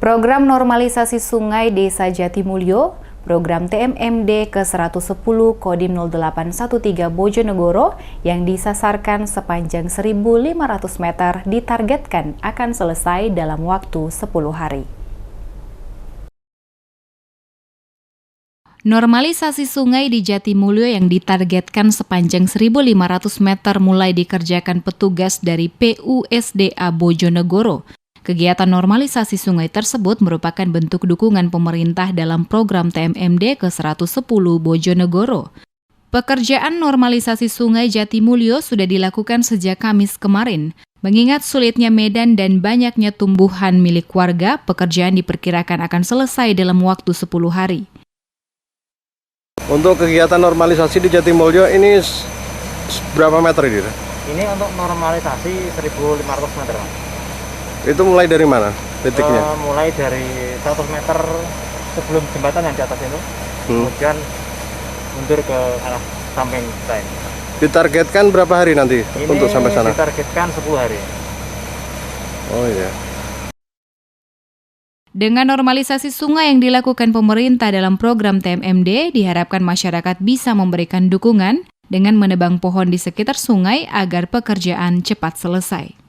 Program normalisasi sungai Desa Jatimulyo, program TMMD ke-110 Kodim 0813 Bojonegoro yang disasarkan sepanjang 1.500 meter ditargetkan akan selesai dalam waktu 10 hari. Normalisasi sungai di Jatimulyo yang ditargetkan sepanjang 1.500 meter mulai dikerjakan petugas dari PUSDA Bojonegoro. Kegiatan normalisasi sungai tersebut merupakan bentuk dukungan pemerintah dalam program TMMD ke-110 Bojonegoro. Pekerjaan normalisasi sungai Jatimulyo sudah dilakukan sejak Kamis kemarin. Mengingat sulitnya medan dan banyaknya tumbuhan milik warga, pekerjaan diperkirakan akan selesai dalam waktu 10 hari. Untuk kegiatan normalisasi di Jatimulyo ini berapa meter ini? Ini untuk normalisasi 1.500 meter. Itu mulai dari mana titiknya? Mulai dari 100 meter sebelum jembatan yang di atas itu, kemudian mundur ke arah samping kita ini. Ditargetkan berapa hari nanti untuk sampai sana? Ditargetkan 10 hari. Oh iya. Dengan normalisasi sungai yang dilakukan pemerintah dalam program TMMD, diharapkan masyarakat bisa memberikan dukungan dengan menebang pohon di sekitar sungai agar pekerjaan cepat selesai.